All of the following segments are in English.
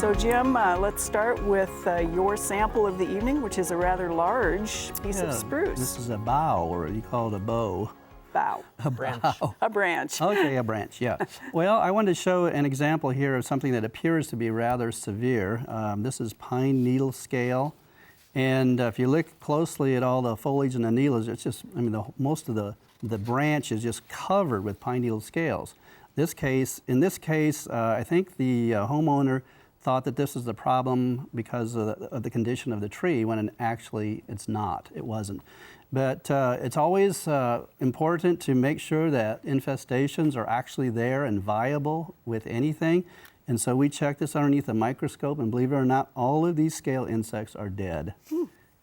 So Jim, let's start with your sample of the evening, which is a rather large piece of spruce. This is a bough, or you call it a bow. Bough. A branch. A branch. Okay, a branch, yeah. Well, I wanted to show an example here of something that appears to be rather severe. This is pine needle scale. And if you look closely at all the foliage and the needles, it's just, I mean, most of the branch is just covered with pine needle scales. In this case, I think the homeowner thought that this was the problem because of the condition of the tree, when actually it's not, it wasn't. But it's always important to make sure that infestations are actually there and viable with anything. And so we checked this underneath a microscope, and believe it or not, all of these scale insects are dead.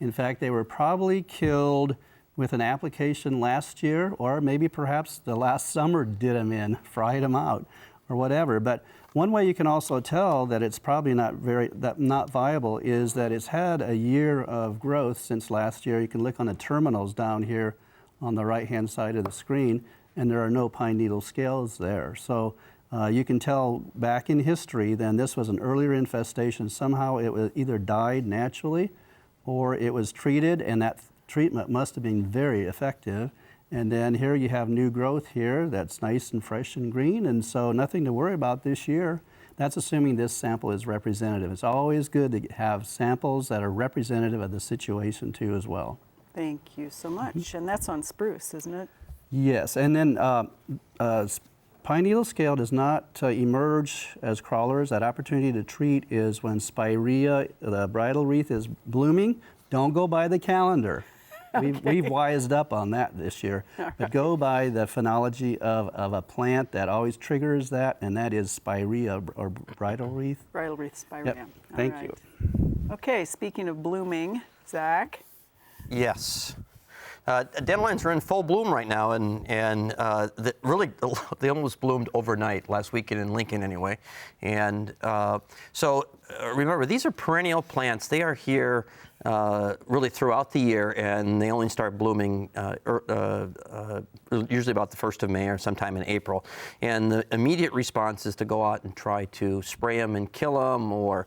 In fact, they were probably killed with an application last year, or maybe perhaps the last summer did them in, fried them out, or whatever. But one way you can also tell that it's probably not viable is that it's had a year of growth since last year. You can look on the terminals down here on the right-hand side of the screen, and there are no pine needle scales there. So you can tell back in history, then this was an earlier infestation. Somehow it was either died naturally or it was treated, and that treatment must have been very effective. And then here you have new growth here that's nice and fresh and green, and so nothing to worry about this year. That's assuming this sample is representative. It's always good to have samples that are representative of the situation too as well. Thank you so much. And that's on spruce, isn't it? Yes, and then pine needle scale does not emerge as crawlers. That opportunity to treat is when spirea, the bridal wreath, is blooming. Don't go by the calendar. We've wised up on that this year. But go by the phenology of a plant that always triggers that, and that is spirea, or bridal wreath. Bridal wreath spirea. Yep. Thank you. Okay, speaking of blooming, Zach. Yes. Dandelions are in full bloom right now, and really, they almost bloomed overnight last weekend in Lincoln anyway. And so remember, these are perennial plants. They are here really throughout the year, and they only start blooming usually about the 1st of May or sometime in April. And the immediate response is to go out and try to spray them and kill them, or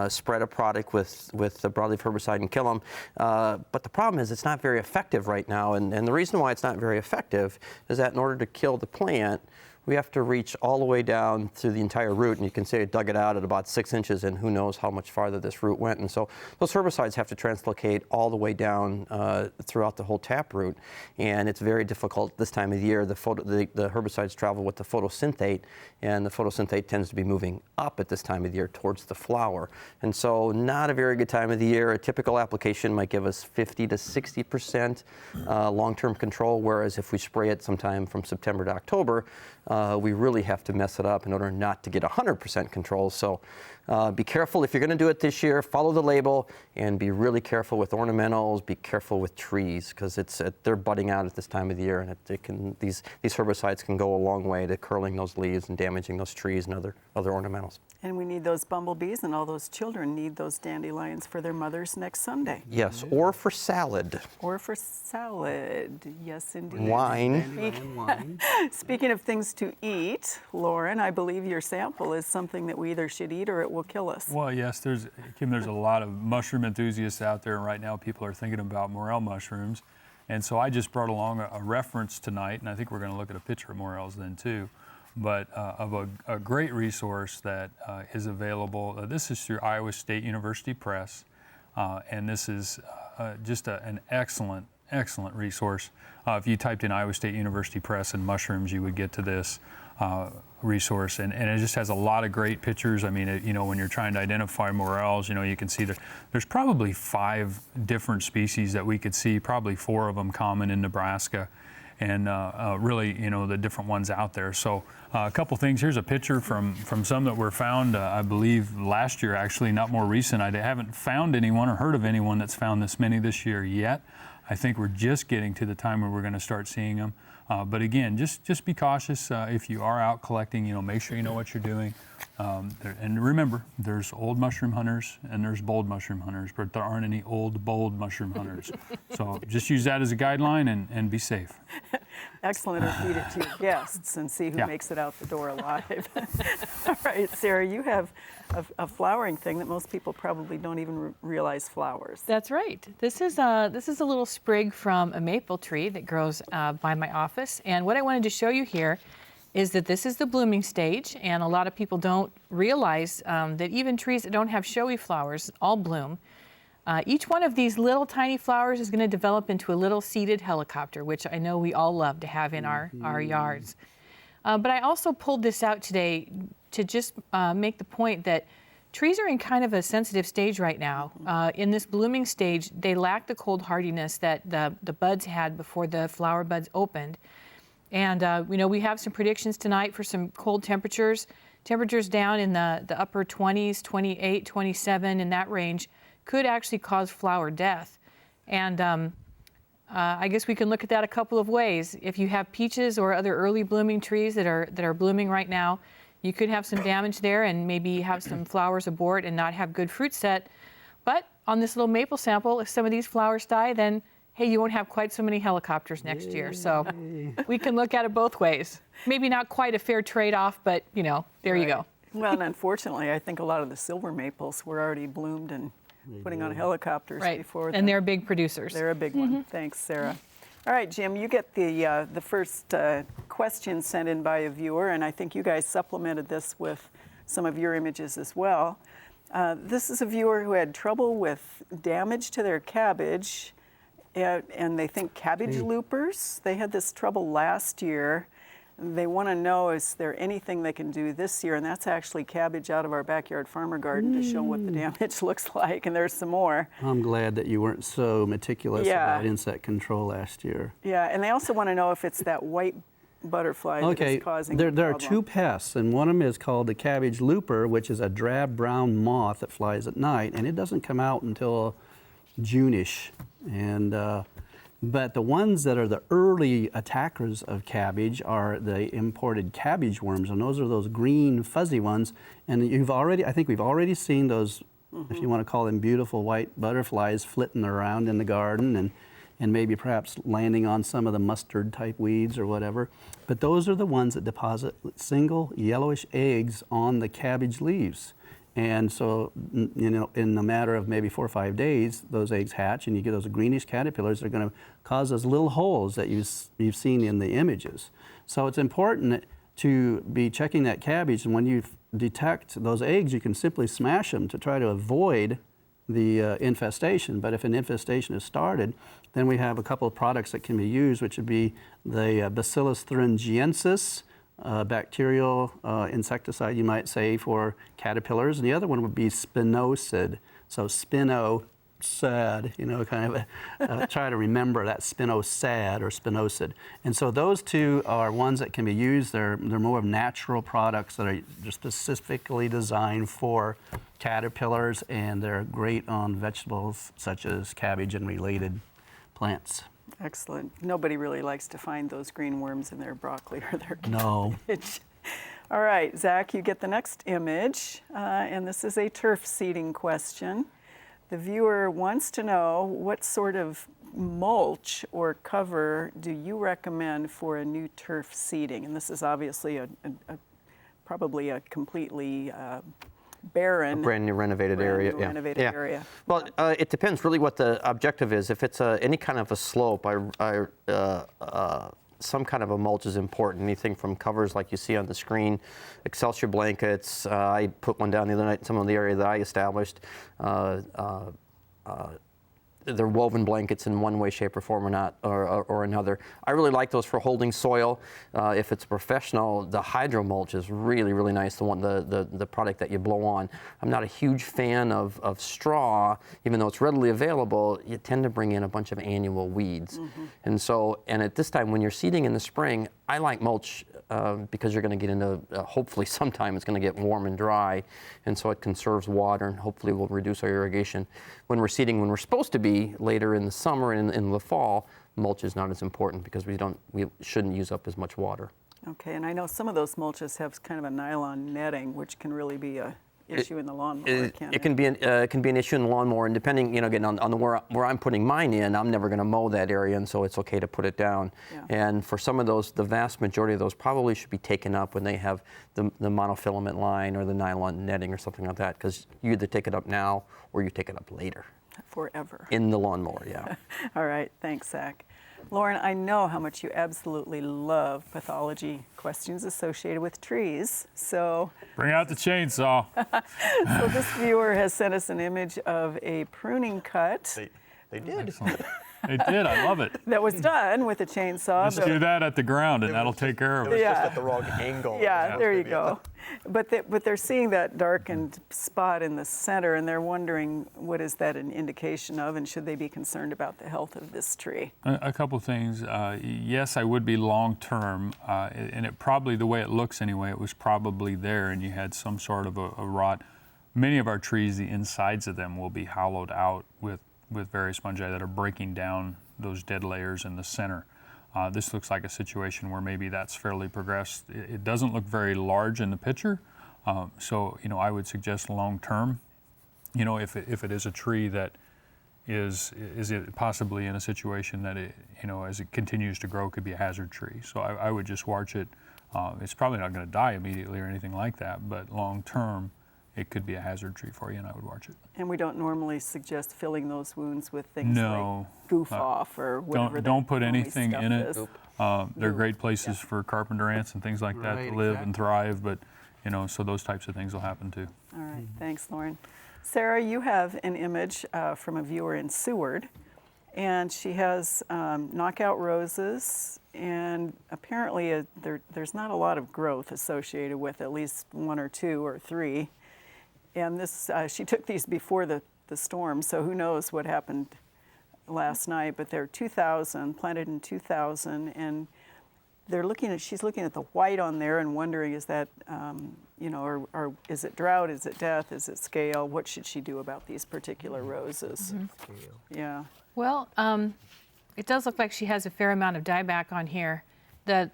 spread a product with the broadleaf herbicide and kill them. But the problem is it's not very effective right now, and the reason why it's not very effective is that in order to kill the plant, we have to reach all the way down through the entire root, and you can see I dug it out at about 6 inches, and who knows how much farther this root went. And so those herbicides have to translocate all the way down throughout the whole taproot, and it's very difficult this time of the year. The herbicides travel with the photosynthate, and the photosynthate tends to be moving up at this time of the year towards the flower. And so not a very good time of the year. A typical application might give us 50 to 60% long-term control, whereas if we spray it sometime from September to October, we really have to mess it up in order not to get 100% control. So be careful if you're going to do it this year. Follow the label, and be really careful with ornamentals. Be careful with trees, because they're budding out at this time of the year, and these herbicides can go a long way to curling those leaves and damaging those trees and other ornamentals. And we need those bumblebees, and all those children need those dandelions for their mothers next Sunday. Yes, or for salad. Or for salad, yes indeed. Wine. Speaking of things to eat, Lauren, I believe your sample is something that we either should eat or it will kill us. Well, yes, Kim, there's a lot of mushroom enthusiasts out there, and right now people are thinking about morel mushrooms. And so I just brought along a reference tonight, and I think we're going to look at a picture of morels then too, but of a great resource that is available. This is through Iowa State University Press, and this is just an excellent resource. If you typed in Iowa State University Press and mushrooms, you would get to this resource, and it just has a lot of great pictures. I mean, when you're trying to identify morels, you can see there's probably 5 different species that we could see, probably 4 of them common in Nebraska, and really, the different ones out there. So a couple things. Here's a picture from some that were found, I believe, last year, actually, not more recent. I haven't found anyone or heard of anyone that's found this many this year yet. I think we're just getting to the time where we're going to start seeing them. But again, just be cautious if you are out collecting. Make sure you know what you're doing. And remember, there's old mushroom hunters and there's bold mushroom hunters, but there aren't any old, bold mushroom hunters. So just use that as a guideline and be safe. Excellent, or feed it to your guests and see who Yeah. makes it out the door alive. All right, Sarah, you have a flowering thing that most people probably don't even realize flowers. That's right. This is a little sprig from a maple tree that grows by my office. And what I wanted to show you here is that this is the blooming stage, and a lot of people don't realize that even trees that don't have showy flowers all bloom. Each one of these little tiny flowers is going to develop into a little seeded helicopter, which I know we all love to have in our yards. But I also pulled this out today to just make the point that trees are in kind of a sensitive stage right now. In this blooming stage, they lack the cold hardiness that the buds had before the flower buds opened. And we have some predictions tonight for some cold temperatures. Temperatures down in the upper 20s, 28, 27, in that range could actually cause flower death. And I guess we can look at that a couple of ways. If you have peaches or other early blooming trees that are blooming right now, you could have some damage there and maybe have some flowers abort and not have good fruit set. But on this little maple sample, if some of these flowers die, then hey, you won't have quite so many helicopters next year. So we can look at it both ways. Maybe not quite a fair trade-off, but there you go. Well, and unfortunately, I think a lot of the silver maples were already bloomed and putting on helicopters Right, before. and they're big producers. They're a big one. Thanks, Sarah. All right, Jim, you get the first question sent in by a viewer, and I think you guys supplemented this with some of your images as well. This is a viewer who had trouble with damage to their cabbage, and they think cabbage loopers. They had this trouble last year. They want to know, is there anything they can do this year? And that's actually cabbage out of our backyard farmer garden to show what the damage looks like. And there's some more. I'm glad that you weren't so meticulous Yeah. about insect control last year. Yeah, and they also want to know if it's that white butterfly that is causing the there are problem. two pests, and one of them is called the cabbage looper, which is a drab brown moth that flies at night, and it doesn't come out until June-ish. And but the ones that are the early attackers of cabbage are the imported cabbage worms, and those are those green fuzzy ones. And I think we've already seen those, if you want to call them beautiful white butterflies, flitting around in the garden and maybe perhaps landing on some of the mustard type weeds or whatever. But those are the ones that deposit single yellowish eggs on the cabbage leaves. And so, in a matter of maybe 4 or 5 days, those eggs hatch, and you get those greenish caterpillars that are going to cause those little holes that you've seen in the images. So it's important to be checking that cabbage, and when you detect those eggs, you can simply smash them to try to avoid the infestation. But if an infestation is started, then we have a couple of products that can be used, which would be the Bacillus thuringiensis, bacterial insecticide, you might say, for caterpillars. And the other one would be spinosad. So spinosad, kind of try to remember that spinosad or spinosad. And so those two are ones that can be used. They're more of natural products that are specifically designed for caterpillars, and they're great on vegetables such as cabbage and related plants. Excellent. Nobody really likes to find those green worms in their broccoli or their No. cabbage. All right, Zach, you get the next image, and this is a turf seeding question. The viewer wants to know what sort of mulch or cover do you recommend for a new turf seeding? And this is obviously probably a completely barren, Brand new renovated area. brand new renovated area. Well, it depends really what the objective is. If it's any kind of a slope, some kind of a mulch is important. Anything from covers like you see on the screen, Excelsior blankets. I put one down the other night in some of the area that I established. They're woven blankets in one way, shape, or form or another. I really like those for holding soil. If it's professional, the hydro mulch is really, really nice, the product that you blow on. I'm not a huge fan of straw, even though it's readily available. You tend to bring in a bunch of annual weeds. And at this time, when you're seeding in the spring, I like mulch because you're going to get into, hopefully sometime it's going to get warm and dry, and so it conserves water and hopefully will reduce our irrigation. When we're seeding, when we're supposed to be later in the summer and in the fall, mulch is not as important because we shouldn't use up as much water. Okay, and I know some of those mulches have kind of a nylon netting, which can really be a issue in the lawnmower, can't It can be an issue in the lawnmower, and depending, you know, again on the where I'm putting mine in, I'm never going to mow that area, and so it's okay to put it down. Yeah. And for some of those, the vast majority of those probably should be taken up when they have the monofilament line or the nylon netting or something like that, because you either take it up now or you take it up later Forever. in the lawnmower. Yeah. All right, thanks, Zach. Lauren, I know how much you absolutely love pathology questions associated with trees. So Bring out the chainsaw. this viewer has sent us an image of a pruning cut They did. Excellent. They did. I love it. that was done with a chainsaw. Just do that at the ground, and that'll take care of it. Yeah. Just at the wrong angle. Yeah, there you go. But they're seeing that darkened spot in the center, and they're wondering, what is that an indication of, and should they be concerned about the health of this tree? A couple things. Yes, I would be long term, and it probably, the way it looks anyway, it was probably there, and you had some sort of a rot. Many of our trees, the insides of them will be hollowed out with various fungi that are breaking down those dead layers in the center. This looks like a situation where maybe that's fairly progressed. It doesn't look very large in the picture, so you know, I would suggest long term. You know, if it is a tree that is it possibly in a situation that it, you know, as it continues to grow, could be a hazard tree. So I would just watch it. It's probably not going to die immediately or anything like that, but long term, it could be a hazard tree for you, and I would watch it. And we don't normally suggest filling those wounds with things No. like goof off or whatever. Don't put normally anything stuff in it. is. They're great places for carpenter ants and things like that Right, to live exactly. and thrive, but you know, so those types of things will happen too. All right, thanks, Lauren. Sarah, you have an image from a viewer in Seward, and she has knockout roses, and apparently there's not a lot of growth associated with at least one or two or three. And this, she took these before the storm, so who knows what happened last night, but they're 2000, planted in 2000, and she's looking at the white on there and wondering, is that, you know, or is it drought, is it death, is it scale? What should she do about these particular roses? Yeah. Well, it does look like she has a fair amount of dieback on here.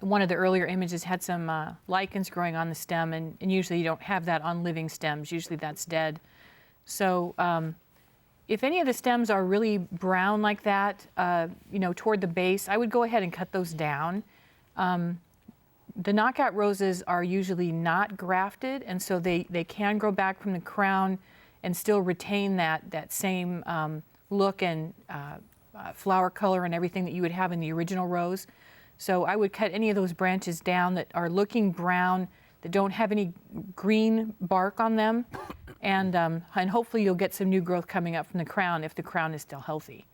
One of the earlier images had some lichens growing on the stem, and usually you don't have that on living stems. Usually that's dead. So if any of the stems are really brown like that, you know, toward the base, I would go ahead and cut those down. The knockout roses are usually not grafted, and so they can grow back from the crown and still retain that same look and flower color and everything that you would have in the original rose. So I would cut any of those branches down that are looking brown, that don't have any green bark on them, and hopefully you'll get some new growth coming up from the crown if the crown is still healthy.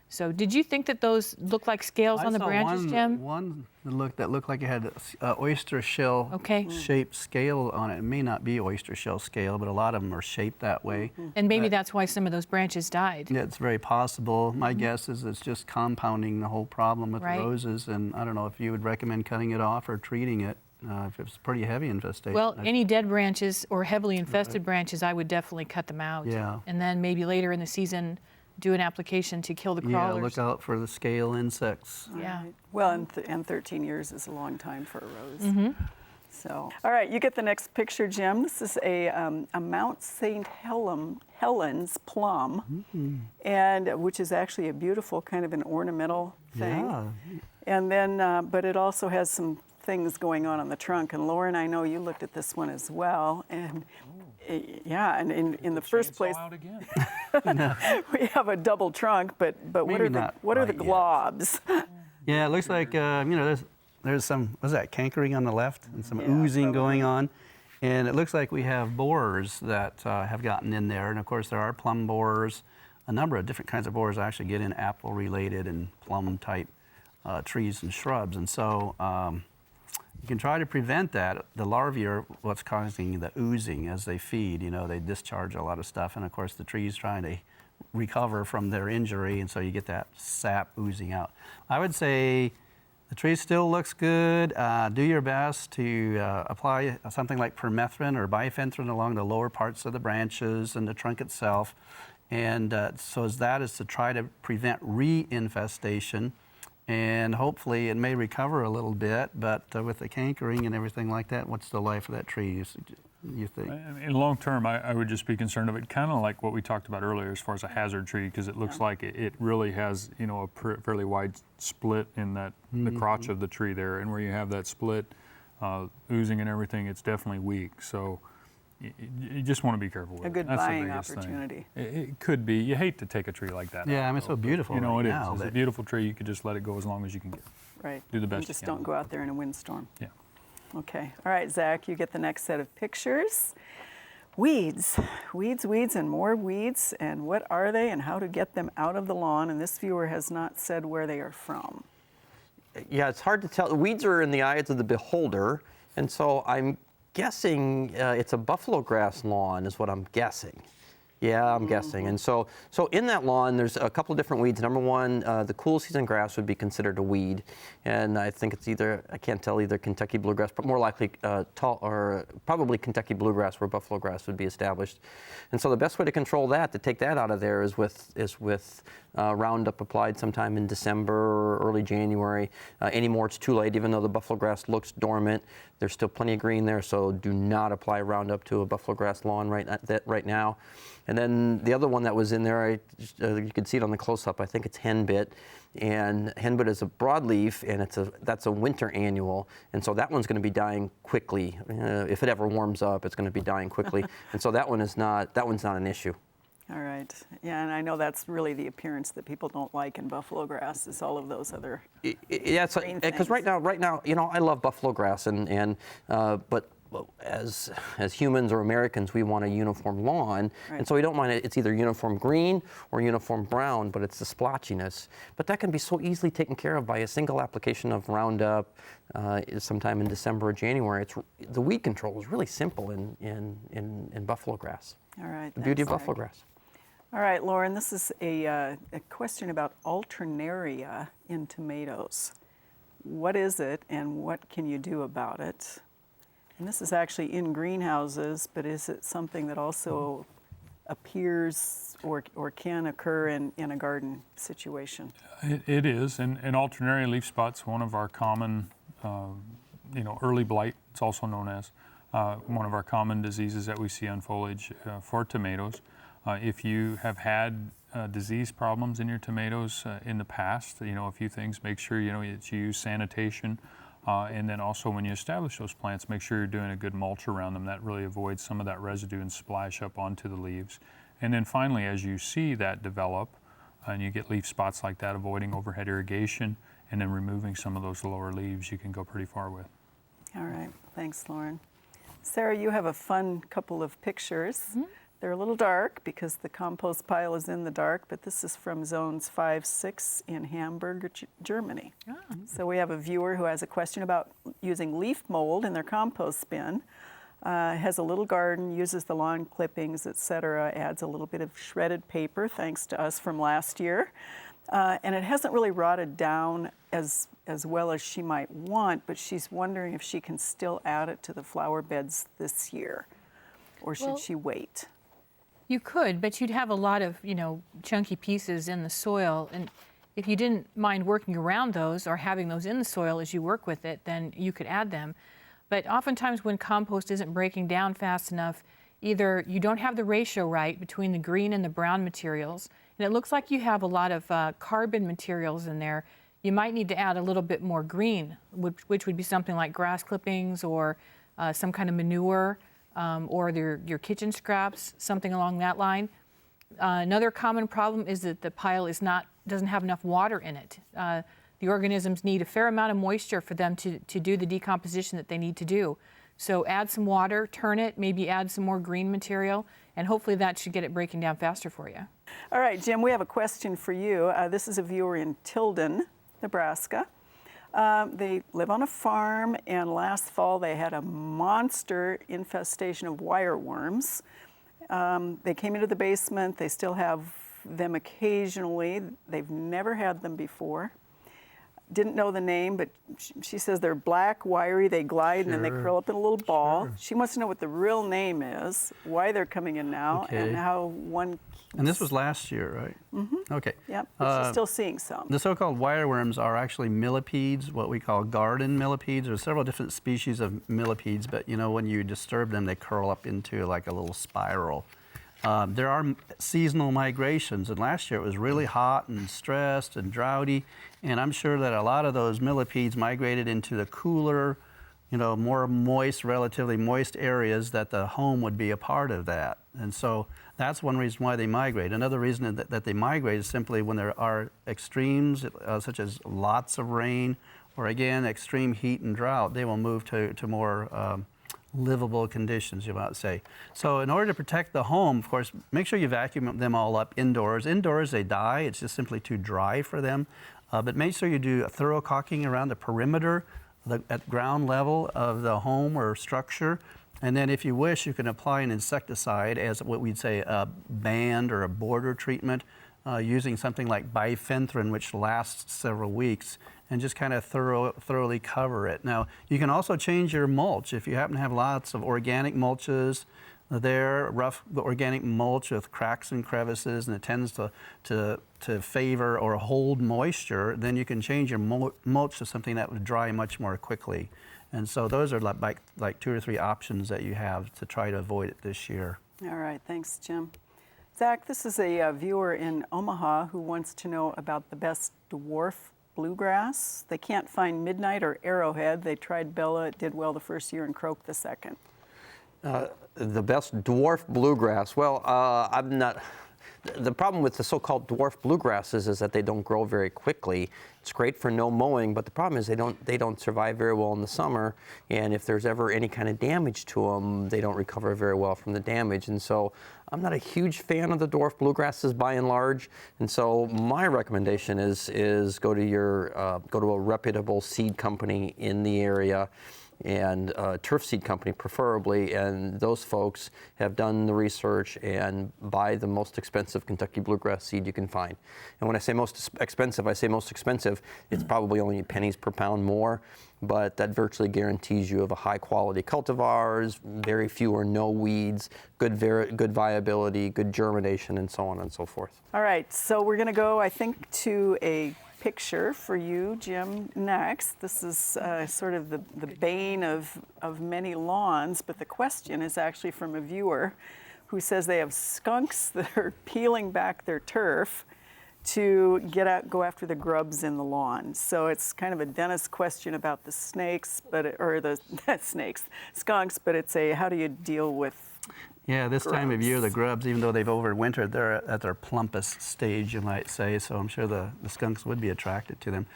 So did you think that those look like scales on the branches, Jim? One that looked like it had an oyster shell Okay. shaped scale on it. It may not be oyster shell scale, but a lot of them are shaped that way. And maybe that's why some of those branches died. Yeah, it's very possible. My guess is it's just compounding the whole problem with Right. the roses, and I don't know if you would recommend cutting it off or treating it if it's pretty heavy infestation. Well, any dead branches or heavily infested branches, I would definitely cut them out. Yeah. And then maybe later in the season, do an application to kill the yeah, crawlers. look out for the scale insects. Yeah. Right. Well, and 13 years is a long time for a rose. So, all right, you get the next picture, Jim. This is a Mount St. Helens plum, and which is actually a beautiful kind of an ornamental thing. Yeah. And then, but it also has some things going on the trunk. And Lauren, I know you looked at this one as well, and yeah, and in the first Chainsaw place, out again. we have a double trunk, but what Maybe are the not what are the quite yet. globs? Yeah, it looks like, you know, there's some, what's that, cankering on the left and some oozing going on. And it looks like we have borers that have gotten in there. And of course, there are plum borers. A number of different kinds of borers actually get in apple-related and plum-type trees and shrubs. And so you can try to prevent that. The larvae are what's causing the oozing as they feed. You know, they discharge a lot of stuff. And of course, the tree's trying to recover from their injury, and so you get that sap oozing out. I would say the tree still looks good. Do your best to apply something like permethrin or bifenthrin along the lower parts of the branches and the trunk itself. And so as that is to try to prevent reinfestation. and hopefully it may recover a little bit, but with the cankering and everything like that, what's the life of that tree, you think? In long term, I would just be concerned of it, kind of like what we talked about earlier as far as a hazard tree, because it looks like it really has, you know, a fairly wide split in that the crotch of the tree there, and where you have that split oozing and everything, it's definitely weak. So you just want to be careful with A good it. That's the buying biggest thing. opportunity. It could be. You hate to take a tree like that. Yeah, out, I mean, it's though, so but, beautiful You know, right it now, is. It's a but- beautiful tree. You could just let it go as long as you can get. Right. Do the best And you just can don't with go out there in a windstorm. Yeah. Okay. All right, Zach, you get the next set of pictures. Weeds, weeds, and more weeds. And what are they and how to get them out of the lawn? And this viewer has not said where they are from. Yeah, it's hard to tell. Weeds are in the eyes of the beholder, and so I'm guessing it's a buffalo grass lawn is what I'm guessing. Yeah, I'm guessing. And so in that lawn, there's a couple of different weeds. Number one, the cool season grass would be considered a weed. And I think it's either, I can't tell, either Kentucky bluegrass, but more likely tall, or probably Kentucky bluegrass where buffalo grass would be established. And so the best way to control that, to take that out of there, is with Roundup applied sometime in December or early January. Anymore, it's too late, even though the buffalo grass looks dormant. There's still plenty of green there, so do not apply Roundup to a buffalo grass lawn right now. And then the other one that was in there, you can see it on the close-up, I think it's henbit. And henbit is a broadleaf, and that's a winter annual. And so that one's going to be dying quickly. If it ever warms up, it's going to be dying quickly. And so that one's not an issue. All right. Yeah, and I know that's really the appearance that people don't like in buffalo grass, is all of those other Yeah, green because things. right now, you know, I love buffalo grass, but as humans or Americans, we want a uniform lawn, Right. and so we don't mind it. It's either uniform green or uniform brown, but it's the splotchiness. But that can be so easily taken care of by a single application of Roundup, sometime in December or January. The weed control is really simple in buffalo grass. All right. The beauty of thanks, buffalo Zach. grass. All right, Lauren, this is a question about alternaria in tomatoes. What is it and what can you do about it? And this is actually in greenhouses, but is it something that also appears or can occur in a garden situation? It is, and alternaria leaf spot's one of our common, early blight, it's also known as, one of our common diseases that we see on foliage for tomatoes. If you have had disease problems in your tomatoes in the past, a few things, make sure, that you use sanitation. And then also when you establish those plants, make sure you're doing a good mulch around them. That really avoids some of that residue and splash up onto the leaves. And then finally, as you see that develop, and you get leaf spots like that, avoiding overhead irrigation, and then removing some of those lower leaves, you can go pretty far with. All right, thanks, Lauren. Sarah, you have a fun couple of pictures. Mm-hmm. They're a little dark because the compost pile is in the dark, but this is from zones 5-6 in Hamburg, Germany. Oh. So we have a viewer who has a question about using leaf mold in their compost bin. Has a little garden, uses the lawn clippings, etc., adds a little bit of shredded paper, thanks to us from last year. And it hasn't really rotted down as well as she might want, but she's wondering if she can still add it to the flower beds this year, or should she wait? You could, but you'd have a lot of, chunky pieces in the soil. And if you didn't mind working around those or having those in the soil as you work with it, then you could add them. But oftentimes when compost isn't breaking down fast enough, either you don't have the ratio right between the green and the brown materials, and it looks like you have a lot of carbon materials in there, you might need to add a little bit more green, which would be something like grass clippings or some kind of manure. Or your kitchen scraps, something along that line. Another common problem is that the pile doesn't have enough water in it. The organisms need a fair amount of moisture for them to do the decomposition that they need to do. So add some water, turn it, maybe add some more green material, and hopefully that should get it breaking down faster for you. All right, Jim, we have a question for you. This is a viewer in Tilden, Nebraska. They live on a farm, and last fall they had a monster infestation of wireworms. They came into the basement. They still have them occasionally. They've never had them before. didn't know the name, but she says they're black, wiry, they glide, and then they Sure. curl up in a little ball. Sure. She wants to know what the real name is, why they're coming in now, Okay. and how one. And this was last year, right? Mm-hmm. Okay. Yep, but she's still seeing some. The so-called wireworms are actually millipedes, what we call garden millipedes. There's several different species of millipedes, but you know, when you disturb them, they curl up into like a little spiral. There are seasonal migrations, and last year it was really hot and stressed and droughty, and I'm sure that a lot of those millipedes migrated into the cooler, you know, more moist, relatively moist areas that the home would be a part of that. And so that's one reason why they migrate. Another reason that they migrate is simply when there are extremes, such as lots of rain, or again, extreme heat and drought, they will move to more livable conditions, you might say. So in order to protect the home, of course, make sure you vacuum them all up indoors. Indoors, they die. It's just simply too dry for them. But make sure you do a thorough caulking around the perimeter at ground level of the home or structure. And then if you wish, you can apply an insecticide as what we'd say a band or a border treatment using something like bifenthrin, which lasts several weeks, and just kind of thoroughly cover it. Now, you can also change your mulch. If you happen to have lots of organic mulches there, rough organic mulch with cracks and crevices, and it tends to favor or hold moisture, then you can change your mulch to something that would dry much more quickly. And so those are like 2 or 3 options that you have to try to avoid it this year. All right, thanks, Jim. Zach, this is a viewer in Omaha who wants to know about the best dwarf bluegrass. They can't find Midnight or Arrowhead. They tried Bella, it did well the first year, and Croak the second. The best dwarf bluegrass. Well, I'm not. The problem with the so-called dwarf bluegrasses is that they don't grow very quickly. It's great for no mowing, but the problem is they don't survive very well in the summer. And if there's ever any kind of damage to them, they don't recover very well from the damage. And so I'm not a huge fan of the dwarf bluegrasses by and large. And so my recommendation is go to a reputable seed company in the area, and turf seed company preferably, and those folks have done the research and buy the most expensive Kentucky bluegrass seed you can find. And when I say most expensive, it's probably only pennies per pound more, but that virtually guarantees you of a high quality cultivars, very few or no weeds, good viability, good germination, and so on and so forth. All right, so we're going to go, I think, to a picture for you, Jim, next. This is sort of the bane of many lawns, but the question is actually from a viewer who says they have skunks that are peeling back their turf to go after the grubs in the lawn. So it's kind of a dentist question about the snakes, skunks, but it's a how do you deal with Yeah, this time of year, the grubs. grubs, even though they've overwintered, they're at their plumpest stage, you might say, so I'm sure the skunks would be attracted to them.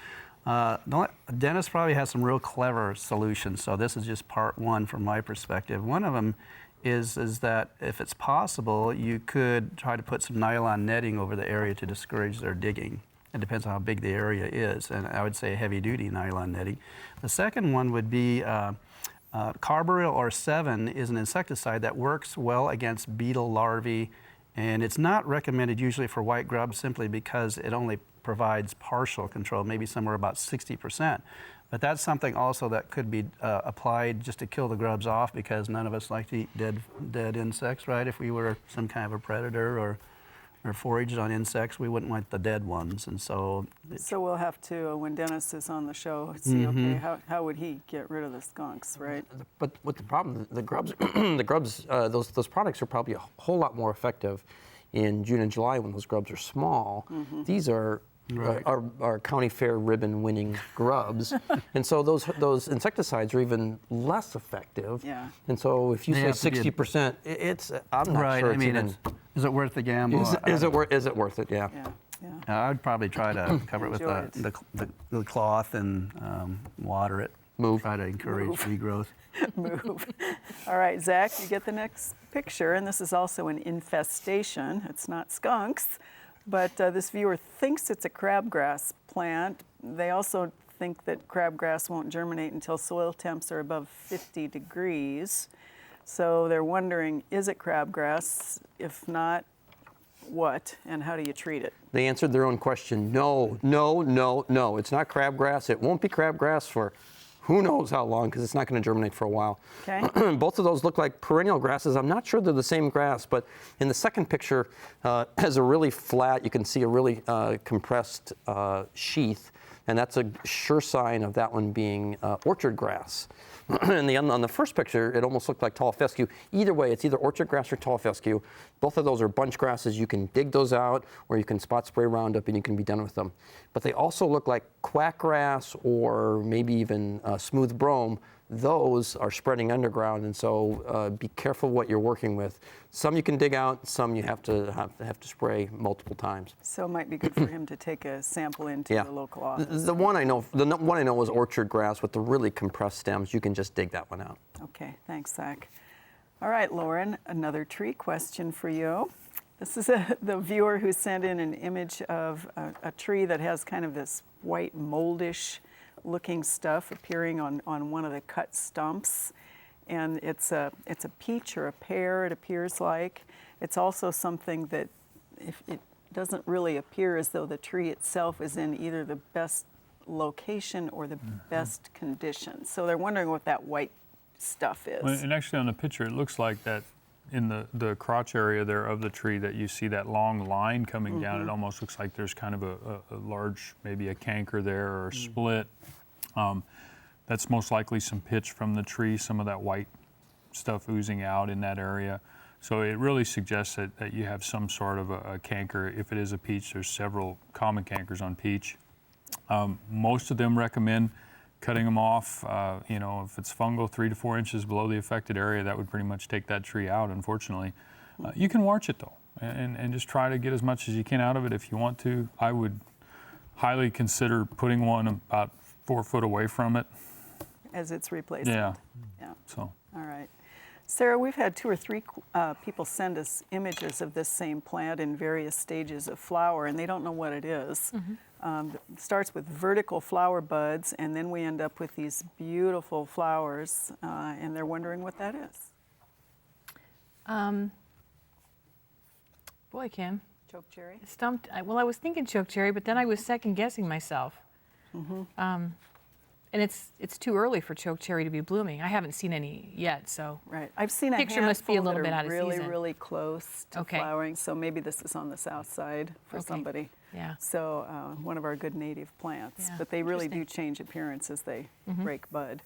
Dennis probably has some real clever solutions, so this is just part one from my perspective. One of them is that if it's possible, you could try to put some nylon netting over the area to discourage their digging. It depends on how big the area is, and I would say heavy-duty nylon netting. The second one would be Carbaryl or 7 is an insecticide that works well against beetle larvae, and it's not recommended usually for white grubs simply because it only provides partial control, maybe somewhere about 60%. But that's something also that could be applied just to kill the grubs off, because none of us like to eat dead insects, right? If we were some kind of a predator or foraged on insects, we wouldn't want the dead ones, and so. So we'll have to, when Dennis is on the show, see, okay, how would he get rid of the skunks, right? But with the problem, the grubs, those products are probably a whole lot more effective in June and July when those grubs are small. These are Right. our county fair ribbon winning grubs, and so those insecticides are even less effective. Yeah. And so if you They say have to be 60%, I'm not Right, sure I mean, even. is it worth the gamble? Is it worth it? Yeah. Yeah. I'd probably try to cover it with Enjoy the cloth and water it. Move. Try to encourage regrowth. Move. All right, Zach, you get the next picture, and this is also an infestation. It's not skunks, but this viewer thinks it's a crabgrass plant. They also think that crabgrass won't germinate until soil temps are above 50 degrees. So they're wondering, is it crabgrass? If not, what, and how do you treat it? They answered their own question. No, no, no, no. It's not crabgrass. It won't be crabgrass for who knows how long, because it's not going to germinate for a while. Okay. Both of those look like perennial grasses. I'm not sure they're the same grass, but in the second picture has a really flat, you can see a really compressed sheath, and that's a sure sign of that one being orchard grass. And on the first picture, it almost looked like tall fescue. Either way, it's either orchard grass or tall fescue. Both of those are bunch grasses. You can dig those out, or you can spot spray Roundup, and you can be done with them. But they also look like quackgrass or maybe even smooth brome. Those are spreading underground, and so be careful what you're working with. Some you can dig out, some you have to spray multiple times. So it might be good for him to take a sample into Yeah. the local office. The one I know was orchard grass with the really compressed stems. You can just dig that one out. Okay, thanks, Zach. All right, Lauren, another tree question for you. This is the viewer who sent in an image of a tree that has kind of this white moldish looking stuff appearing on one of the cut stumps. And it's a peach or a pear, it appears like. It's also something that if it doesn't really appear as though the tree itself is in either the best location or the best condition. So they're wondering what that white stuff is. Well, and actually on the picture, it looks like that in the crotch area there of the tree that you see that long line coming down. It almost looks like there's kind of a large, maybe a canker there or a split. That's most likely some pitch from the tree, some of that white stuff oozing out in that area. So it really suggests that you have some sort of a canker. If it is a peach, there's several common cankers on peach. Most of them recommend cutting them off. If it's fungal 3 to 4 inches below the affected area, that would pretty much take that tree out, unfortunately. You can watch it though, and just try to get as much as you can out of it if you want to. I would highly consider putting one about 4 foot away from it. As its replacement. Yeah. Yeah. So. All right. Sarah, we've had 2 or 3 people send us images of this same plant in various stages of flower, and they don't know what it is. It starts with vertical flower buds, and then we end up with these beautiful flowers, and they're wondering what that is. Boy, Kim, Chokecherry? stumped. Well, I was thinking chokecherry, but then I was second guessing myself. And it's too early for chokecherry to be blooming. I haven't seen any yet, so. Right. I've seen a Picture must be a handful little that bit are out of really, season. really close to Okay. flowering, so maybe this is on the south side for Okay. somebody. Yeah. So one of our good native plants. Yeah, But they really do interesting. change appearance as they break bud.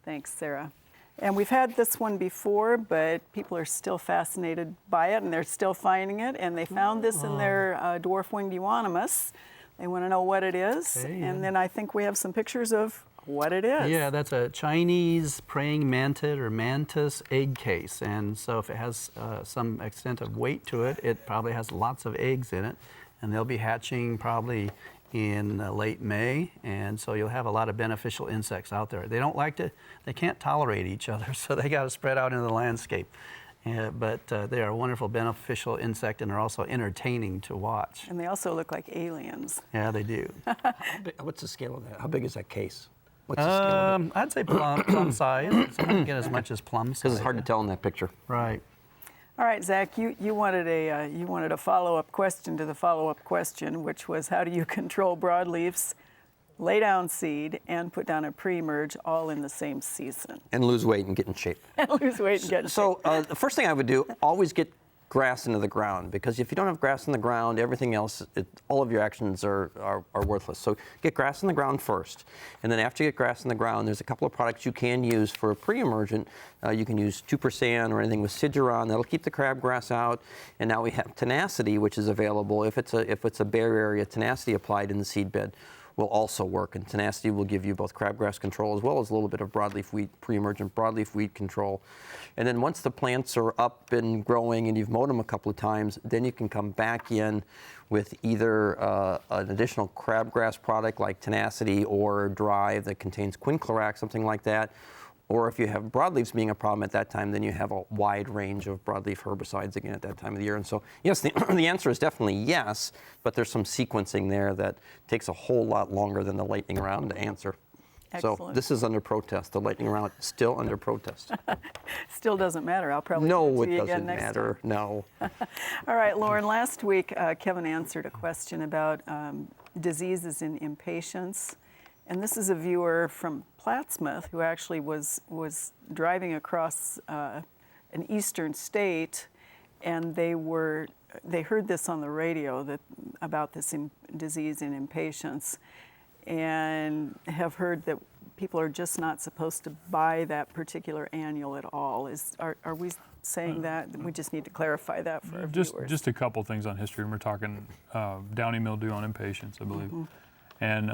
Thanks, Sarah. And we've had this one before, but people are still fascinated by it, and they're still finding it. And they found this in their dwarf winged euonymus. They want to know what it is. Okay, And yeah. then I think we have some pictures of what it is. Yeah, that's a Chinese praying mantid or mantis egg case. And so if it has some extent of weight to it, it probably has lots of eggs in it. And they'll be hatching probably in late May. And so you'll have a lot of beneficial insects out there. They can't tolerate each other, so they got to spread out into the landscape. But they are a wonderful beneficial insect, and they're also entertaining to watch. And they also look like aliens. Yeah, they do. What's the scale of that? How big is that case? What's the scale of it? I'd say plum size. Some can get as much as plum size. Because it's hard to tell in that picture. Right. All right, Zach, you wanted a follow-up question to the follow-up question, which was how do you control broadleafs, lay down seed, and put down a pre-emerge all in the same season? And lose weight and get in shape. And lose weight and get in shape. So the first thing I would do, always get grass into the ground, because if you don't have grass in the ground, everything else, all of your actions are worthless. So get grass in the ground first. And then after you get grass in the ground, there's a couple of products you can use for a pre-emergent. You can use 2% or anything with Siduron. That'll keep the crabgrass out. And now we have Tenacity, which is available. If it's a bare area, Tenacity applied in the seed bed will also work, and Tenacity will give you both crabgrass control as well as a little bit of broadleaf weed, pre-emergent broadleaf weed control. And then once the plants are up and growing and you've mowed them a couple of times, then you can come back in with either an additional crabgrass product like Tenacity or Drive that contains quinclorac, something like that. Or if you have broadleaves being a problem at that time, then you have a wide range of broadleaf herbicides again at that time of the year. And so, yes, the answer is definitely yes, but there's some sequencing there that takes a whole lot longer than the lightning round to answer. So Excellent. this is under protest. The lightning round is still under protest. Still doesn't matter. I'll probably No, give it to it you again doesn't next matter. No. All right, Lauren, last week Kevin answered a question about diseases in impatiens. And this is a viewer from Plattsmouth who actually was driving across an eastern state, and they heard this on the radio about this disease in impatiens, and have heard that people are just not supposed to buy that particular annual at all. Are we saying that? We just need to clarify that for our viewers. Just a couple things on history. We're talking downy mildew on impatiens, I believe. And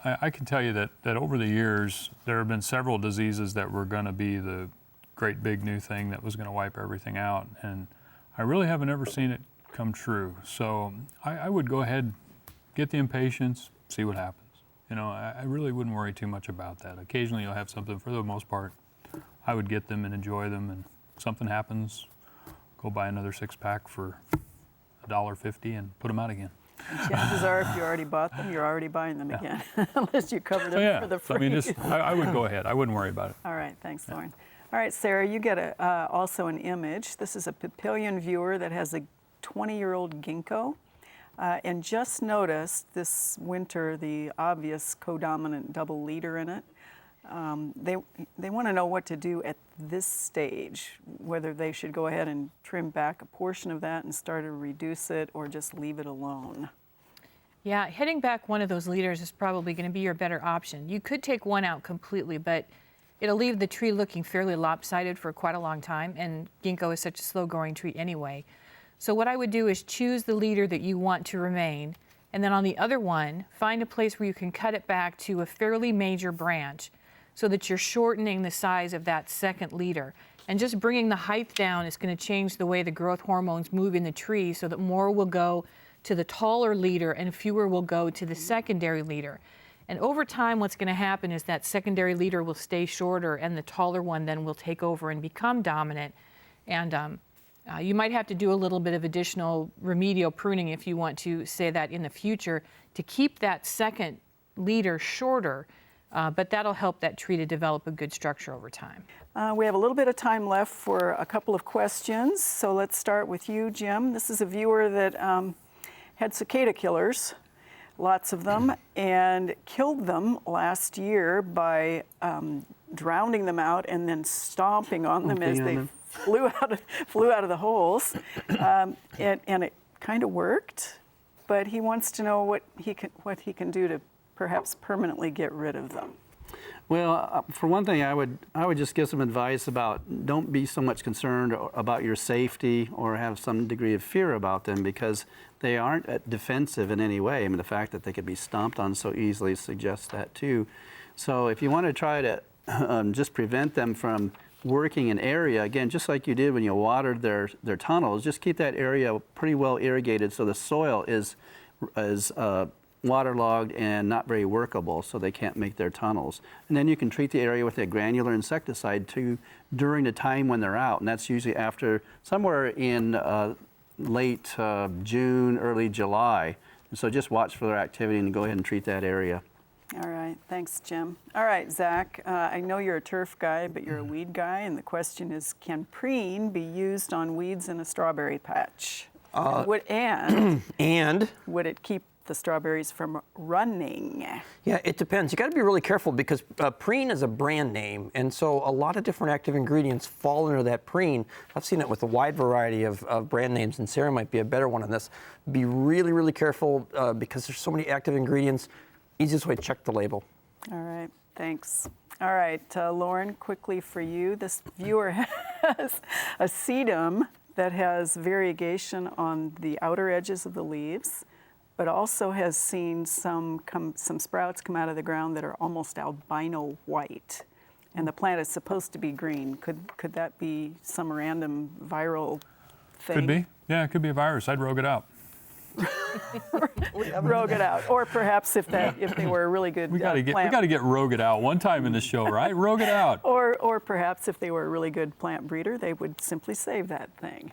I can tell you that over the years, there have been several diseases that were going to be the great big new thing that was going to wipe everything out. And I really haven't ever seen it come true. So I would go ahead, get the impatiens, see what happens. You know, I really wouldn't worry too much about that. Occasionally you'll have something. For the most part, I would get them and enjoy them. And if something happens, go buy another 6-pack for $1.50 and put them out again. And chances are, if you already bought them, you're already buying them again, unless you cover them for the So, I mean, freeze. I would go ahead. I wouldn't worry about it. All right, thanks, Lauren. All right, Sarah, you get also an image. This is a Papillion viewer that has a 20-year-old ginkgo. And just noticed this winter the obvious codominant double leader in it. They want to know what to do at this stage, whether they should go ahead and trim back a portion of that and start to reduce it, or just leave it alone. Yeah, hitting back one of those leaders is probably going to be your better option. You could take one out completely, but it'll leave the tree looking fairly lopsided for quite a long time, and ginkgo is such a slow-growing tree anyway. So what I would do is choose the leader that you want to remain, and then on the other one, find a place where you can cut it back to a fairly major branch so that you're shortening the size of that second leader. And just bringing the height down is going to change the way the growth hormones move in the tree so that more will go to the taller leader and fewer will go to the secondary leader. And over time, what's going to happen is that secondary leader will stay shorter and the taller one then will take over and become dominant. And you might have to do a little bit of additional remedial pruning if you want to say that in the future to keep that second leader shorter, but that'll help that tree to develop a good structure over time. We have a little bit of time left for a couple of questions, so let's start with you, Jim. This is a viewer that had cicada killers, lots of them, and killed them last year by drowning them out and then stomping on them as they flew out of the holes, and it kind of worked. But he wants to know what he can do to perhaps permanently get rid of them. Well, for one thing, I would just give some advice about don't be so much concerned about your safety or have some degree of fear about them, because they aren't defensive in any way. I mean, the fact that they could be stomped on so easily suggests that too. So if you want to try to just prevent them from working an area, again, just like you did when you watered their tunnels, just keep that area pretty well irrigated so the soil is waterlogged and not very workable, so they can't make their tunnels. And then you can treat the area with a granular insecticide too during the time when they're out, and that's usually after somewhere in late June, early July. And so just watch for their activity and go ahead and treat that area. All right, thanks, Jim. All right, Zach, I know you're a turf guy, but you're a weed guy, and the question is, can preen be used on weeds in a strawberry patch? And would it keep the strawberries from running? Yeah, it depends. You got to be really careful because preen is a brand name, and so a lot of different active ingredients fall under that preen. I've seen it with a wide variety of brand names, and Sarah might be a better one on this. Be really, really careful because there's so many active ingredients. Easiest way to check the label. All right, thanks. All right, Lauren, quickly for you. This viewer has a sedum that has variegation on the outer edges of the leaves, but also has seen some sprouts come out of the ground that are almost albino white. And the plant is supposed to be green. Could that be some random viral thing? Could be. Yeah, it could be a virus. I'd rogue it out. Rogue it out, or perhaps if they were a really good We got to plant, get rogue it out one time in this show, right? Rogue it out. or perhaps if they were a really good plant breeder, they would simply save that thing.